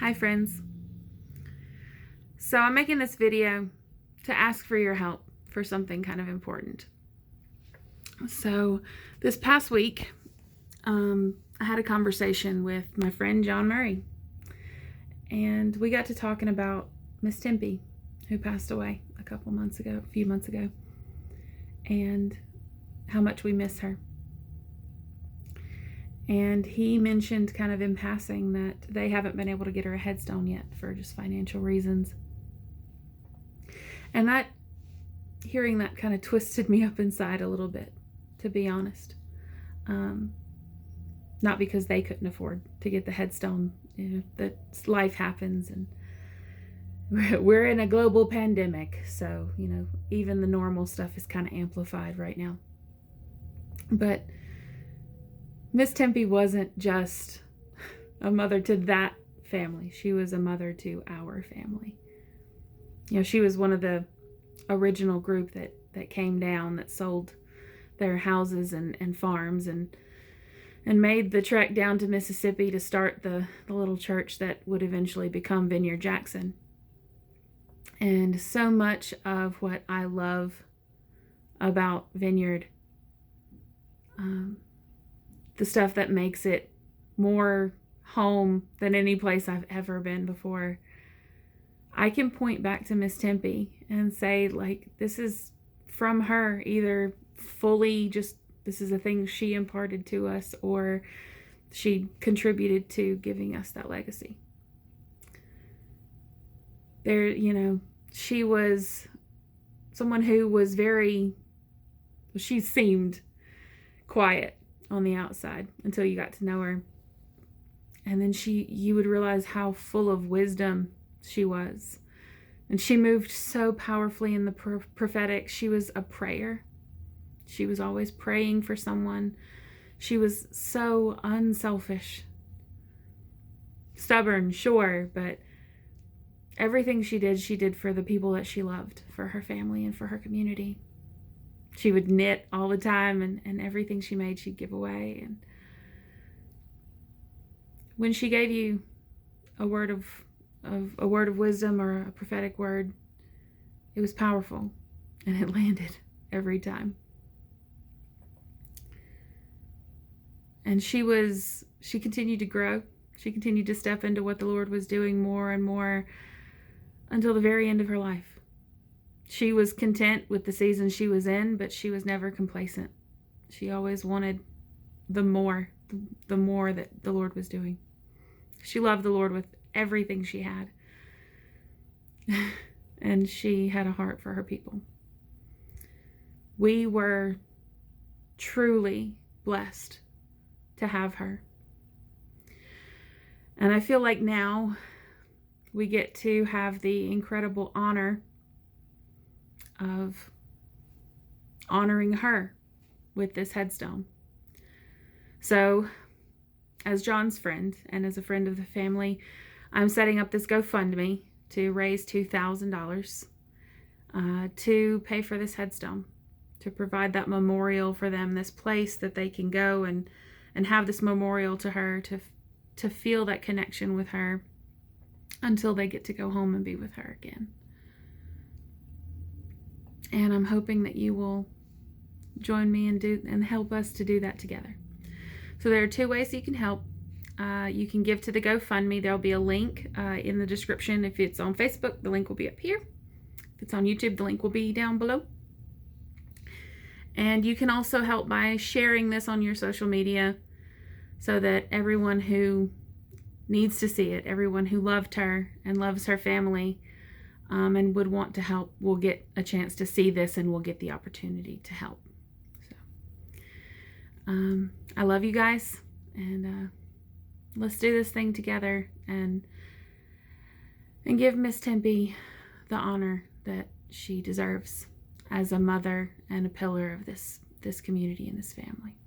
Hi friends. So I'm making this video to ask for your help for something kind of important. So this past week, I had a conversation with my friend John Murray, and we got to talking about Miss Tempy, who passed away a few months ago, and how much we miss her. And he mentioned kind of in passing that they haven't been able to get her a headstone yet for just financial reasons. And hearing that kind of twisted me up inside a little bit, to be honest. Not because they couldn't afford to get the headstone, that life happens, and we're in a global pandemic, so even the normal stuff is kind of amplified right now. But Miss Tempy wasn't just a mother to that family. She was a mother to our family. She was one of the original group that came down, that sold their houses and farms and made the trek down to Mississippi to start the little church that would eventually become Vineyard Jackson. And so much of what I love about Vineyard, the stuff that makes it more home than any place I've ever been before, I can point back to Miss Tempy and say, this is from her, either fully just this is a thing she imparted to us, or she contributed to giving us that legacy. She was someone who was she seemed quiet on the outside until you got to know her. And then you would realize how full of wisdom she was. And she moved so powerfully in the prophetic. She was a prayer. She was always praying for someone. She was so unselfish. Stubborn, sure, but everything she did for the people that she loved, for her family and for her community. She would knit all the time, and everything she made, she'd give away. And when she gave you a word of wisdom or a prophetic word, it was powerful, and it landed every time. And she continued to grow. She continued to step into what the Lord was doing more and more until the very end of her life. She was content with the season she was in, but she was never complacent. She always wanted the more that the Lord was doing. She loved the Lord with everything she had. And she had a heart for her people. We were truly blessed to have her. And I feel like now we get to have the incredible honor of honoring her with this headstone. So, as John's friend and as a friend of the family, I'm setting up this GoFundMe to raise $2,000 to pay for this headstone, to provide that memorial for them, this place that they can go and have this memorial to her, to feel that connection with her until they get to go home and be with her again. And I'm hoping that you will join me and help us to do that together. So there are two ways you can help. You can give to the GoFundMe. There'll be a link in the description. If it's on Facebook, the link will be up here. If it's on YouTube, the link will be down below. And you can also help by sharing this on your social media so that everyone who needs to see it, everyone who loved her and loves her family, and would want to help, will get a chance to see this and will get the opportunity to help. So, I love you guys, and let's do this thing together and give Miss Tempy the honor that she deserves as a mother and a pillar of this community and this family.